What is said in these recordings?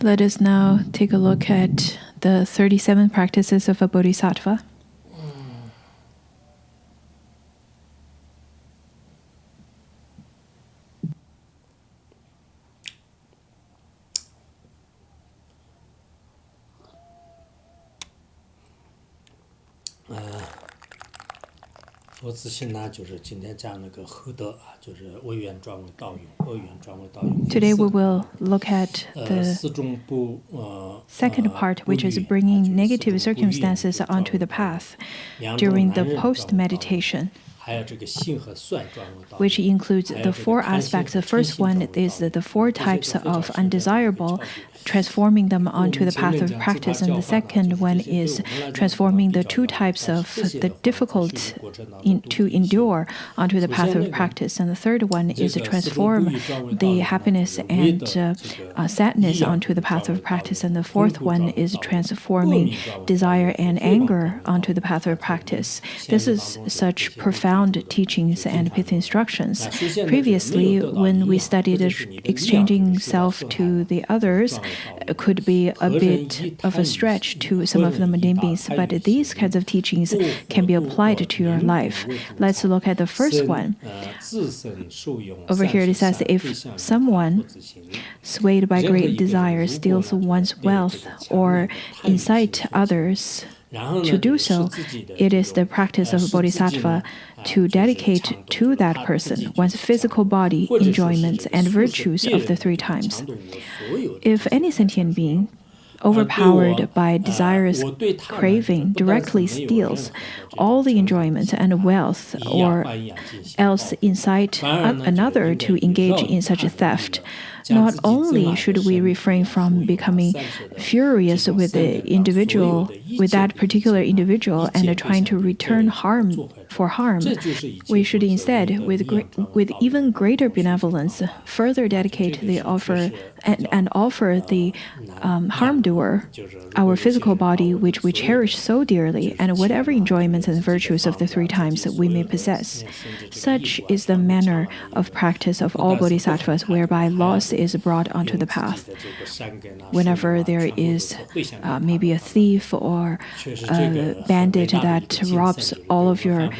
Let us now take a look at the 37 practices of a Bodhisattva. Today we will look at the second part, which is bringing negative circumstances onto the path during the post-meditation, which includes the four aspects. The first one is the four types of undesirable, transforming them onto the path of practice. And the second one is transforming the two types of the difficult to endure onto the path of practice. And the third one is to transform the happiness and sadness onto the path of practice. And the fourth one is transforming desire and anger onto the path of practice. This is such profound teachings and pith instructions. Previously, when we studied exchanging self to the others, it could be a bit of a stretch to some of the mundane beings, but these kinds of teachings can be applied to your life. Let's look at the first one. Over here it says, if someone swayed by great desire steals one's wealth or incite others to do so, it is the practice of a bodhisattva to dedicate to that person one's physical body, enjoyments, and virtues of the three times. If any sentient being, overpowered by desirous craving, directly steals all the enjoyment and wealth, or else incite another to engage in such a theft, not only should we refrain from becoming furious with that particular individual and trying to return harm for harm, we should instead, with even greater benevolence, further dedicate the offer and offer the harm doer our physical body, which we cherish so dearly, and whatever enjoyments and virtues of the three times that we may possess. Such is the manner of practice of all bodhisattvas, whereby loss is brought onto the path. Whenever there is maybe a thief or a bandit that robs all of your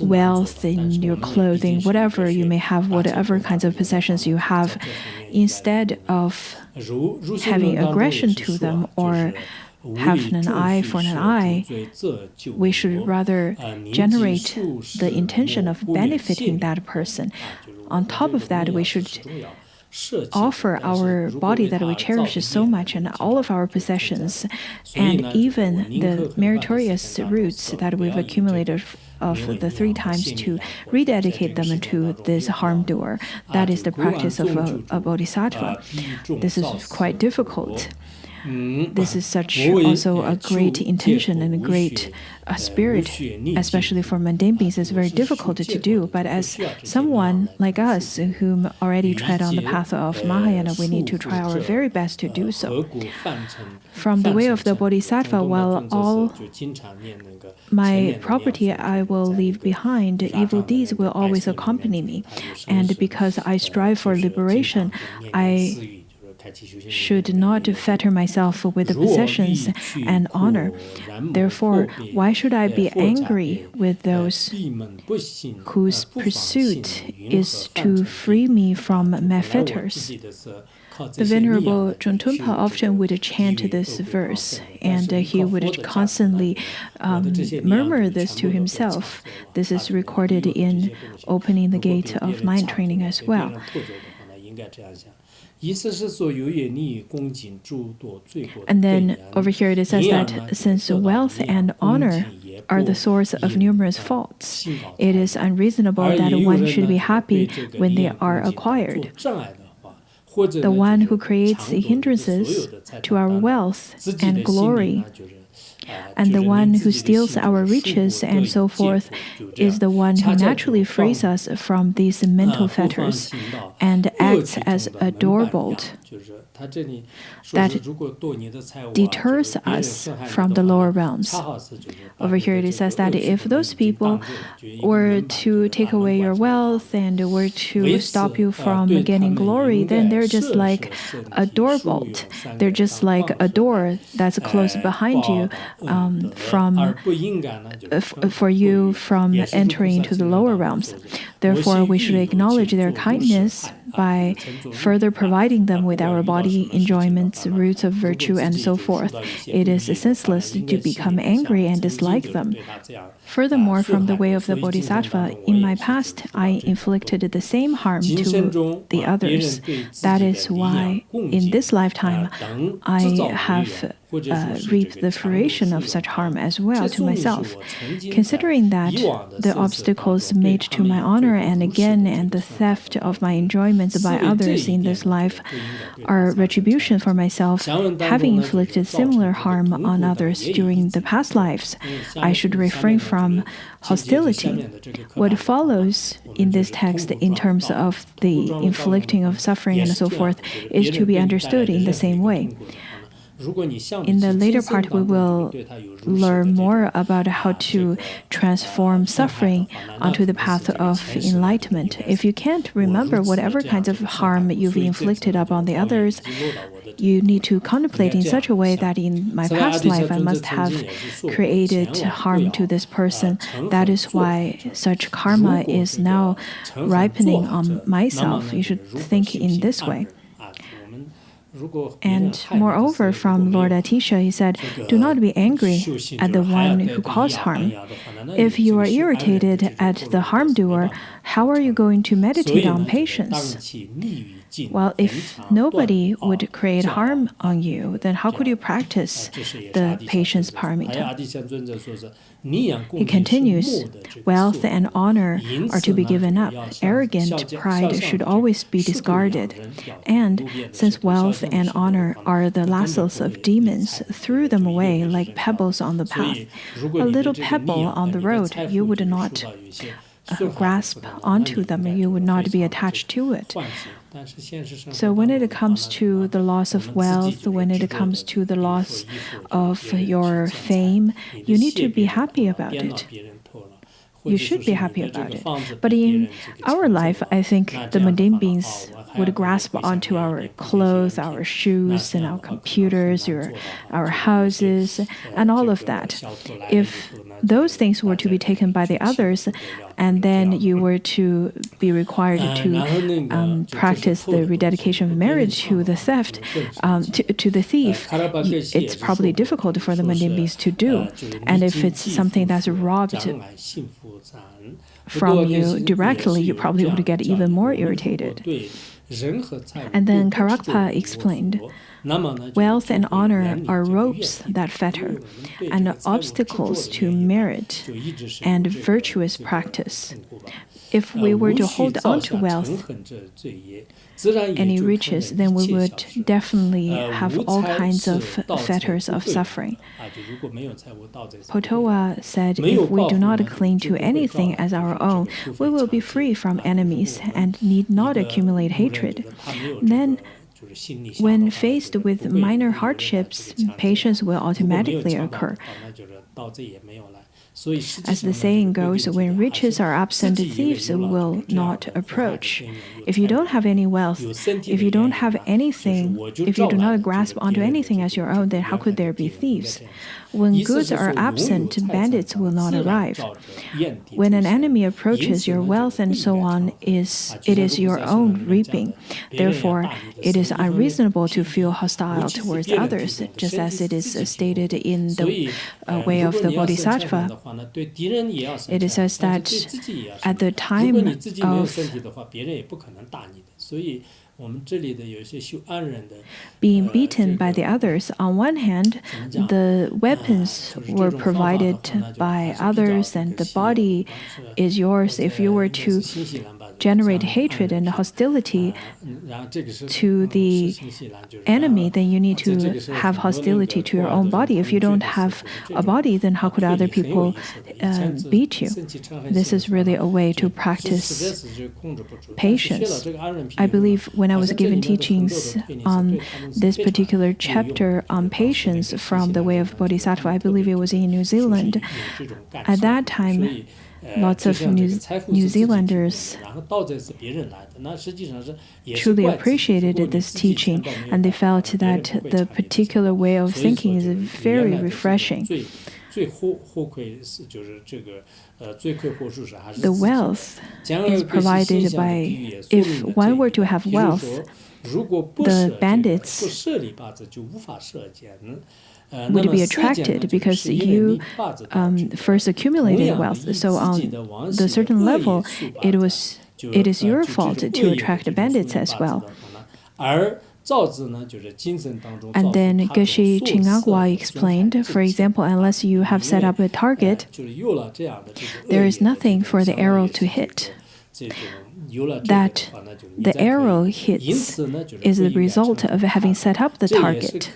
wealth in your clothing, whatever you may have, whatever kinds of possessions you have, instead of having aggression to them or having an eye for an eye, we should rather generate the intention of benefiting that person. On top of that, we should offer our body that we cherish so much and all of our possessions and even the meritorious roots that we've accumulated of the three times to rededicate them to this harm doer. That is the practice of a bodhisattva. This is quite difficult. This is such also a great intention and a great spirit, especially for mundane beings. It's very difficult to do, but as someone like us whom already tread on the path of Mahayana, we need to try our very best to do so. From the way of the bodhisattva, while all my property I will leave behind, evil deeds will always accompany me. And because I strive for liberation, I should not fetter myself with the possessions and honor. Therefore, why should I be angry with those whose pursuit is to free me from my fetters? The Venerable Chontunpa often would chant this verse, and he would constantly murmur this to himself. This is recorded in Opening the Gate of Mind Training as well. And then over here it says that since wealth and honor are the source of numerous faults, it is unreasonable that one should be happy when they are acquired. The one who creates hindrances to our wealth and glory, and the one who steals our riches and so forth, is the one who naturally frees us from these mental fetters and acts as a doorbolt that deters us from the lower realms. Over here it says that if those people were to take away your wealth and were to stop you from gaining glory, then they're just like a door bolt. They're just like a door that's closed behind you for you from entering into the lower realms. Therefore, we should acknowledge their kindness by further providing them with our body enjoyments, roots of virtue, and so forth. It is senseless to become angry and dislike them. Furthermore, from the way of the Bodhisattva, in my past, I inflicted the same harm to the others. That is why, in this lifetime, I have reaped the fruition of such harm as well to myself. Considering that the obstacles made to my honor and the theft of my enjoyments by others in this life are retribution for myself, having inflicted similar harm on others during the past lives, I should refrain from hostility. What follows in this text in terms of the inflicting of suffering and so forth is to be understood in the same way. In the later part, we will learn more about how to transform suffering onto the path of enlightenment. If you can't remember whatever kinds of harm you've inflicted upon the others, you need to contemplate in such a way that in my past life I must have created harm to this person. That is why such karma is now ripening on myself. You should think in this way. And moreover, from Lord Atisha, he said, do not be angry at the one who caused harm. If you are irritated at the harm doer, how are you going to meditate on patience? Well, if nobody would create harm on you, then how could you practice the patience paramita? He continues, wealth and honor are to be given up. Arrogant pride should always be discarded. And since wealth and honor are the lassos of demons, throw them away like pebbles on the path. A little pebble on the road, you would not grasp onto them, you would not be attached to it. So when it comes to the loss of wealth, when it comes to the loss of your fame, you need to be happy about it. You should be happy about it. But in our life, I think the mundane beings would grasp onto our clothes, our shoes, and our computers, our houses, and all of that. If those things were to be taken by the others, and then you were to be required to practice the rededication of marriage to the theft, to the thief, it's probably difficult for the mundane beings to do. And if it's something that's robbed from you directly, you probably would get even more irritated. And then Karakpa explained, wealth and honor are ropes that fetter, and obstacles to merit and virtuous practice. If we were to hold on to wealth, any riches, then we would definitely have all kinds of fetters of suffering. Potowa said, if we do not cling to anything as our own, we will be free from enemies and need not accumulate hatred. Then, when faced with minor hardships, patience will automatically occur. As the saying goes, when riches are absent, thieves will not approach. If you don't have any wealth, if you don't have anything, if you do not grasp onto anything as your own, then how could there be thieves? When goods are absent, bandits will not arrive. When an enemy approaches your wealth and so on, it is your own reaping. Therefore, it is unreasonable to feel hostile towards others, just as it is stated in the way of the Bodhisattva. It says that at the time of being beaten by the others, on one hand, the weapons were provided by others and the body is yours. If you were to generate hatred and hostility to the enemy, then you need to have hostility to your own body. If you don't have a body, then how could other people beat you? This is really a way to practice patience. I believe when I was given teachings on this particular chapter on patience from the Way of Bodhisattva, I believe it was in New Zealand. At that time, lots of New Zealanders truly appreciated this teaching, and they felt that the particular way of thinking is very refreshing. The wealth is provided by, if one were to have wealth, the bandits would be attracted because you first accumulated wealth. So on the certain level, it is your fault to attract the bandits as well. And then Geshe Chinagwa explained, for example, unless you have set up a target, there is nothing for the arrow to hit. That the arrow hits is the result of having set up the target.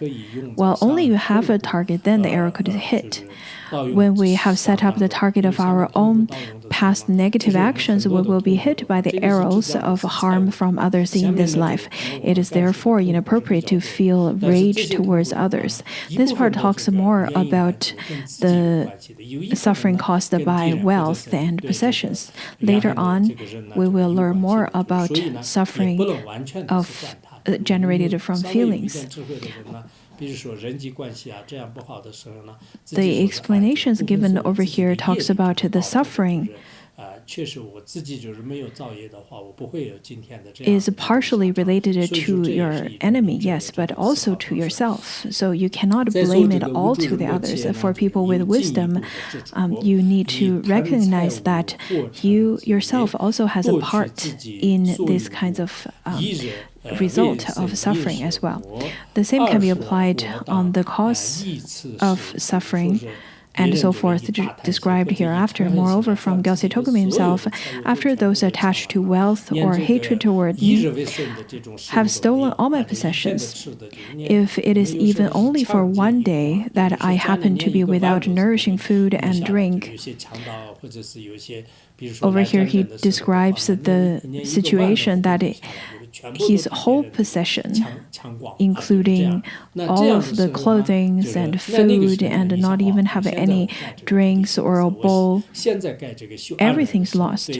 Well, only you have a target, then the arrow could hit. When we have set up the target of our own past negative actions, we will be hit by the arrows of harm from others in this life. It is therefore inappropriate to feel rage towards others. This part talks more about the suffering caused by wealth and possessions. Later on, we will learn more about suffering generated from feelings. The explanations given over here talks about the suffering is partially related to your enemy, yes, but also to yourself. So you cannot blame it all to the others. For people with wisdom, you need to recognize that you yourself also has a part in these kinds of result of suffering as well. The same can be applied on the cause of suffering and so forth, described hereafter. Moreover, from Gyaltse Togame himself, after those attached to wealth or hatred toward me have stolen all my possessions, if it is even only for one day that I happen to be without nourishing food and drink, over here he describes the situation that his whole possession, including all of the clothing and food, and not even have any drinks or a bowl, everything's lost.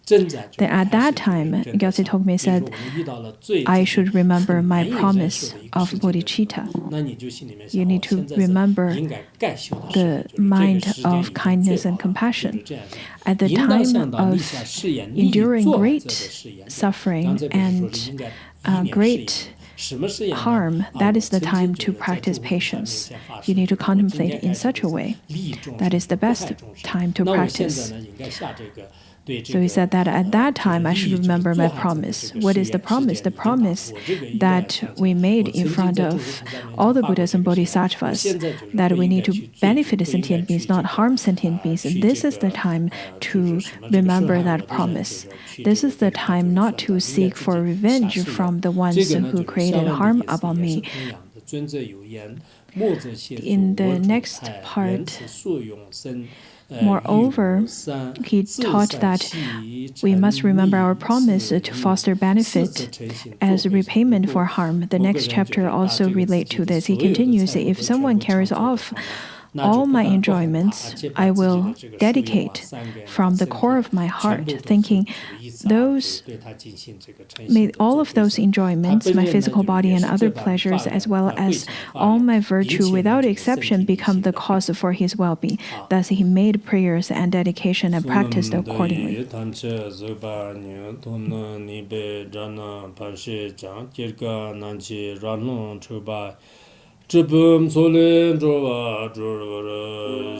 Then at that time, Gyaltse Togame said, I should remember my promise of bodhicitta. You need to remember the mind of kindness and compassion. At the time of enduring great suffering and great harm, that is the time to practice patience. You need to contemplate in such a way. That is the best time to practice. So he said that at that time I should remember my promise. What is the promise? The promise that we made in front of all the Buddhas and Bodhisattvas, that we need to benefit sentient beings, not harm sentient beings. And this is the time to remember that promise. This is the time not to seek for revenge from the ones who created harm upon me. In the next part, moreover, he taught that we must remember our promise to foster benefit as repayment for harm. The next chapter also relates to this. He continues, if someone carries off all my enjoyments, I will dedicate from the core of my heart, thinking may all of those enjoyments, my physical body and other pleasures, as well as all my virtue, without exception, become the cause for his well-being. Thus he made prayers and dedication and practiced accordingly. Zhibum solim zhuwa zhuwa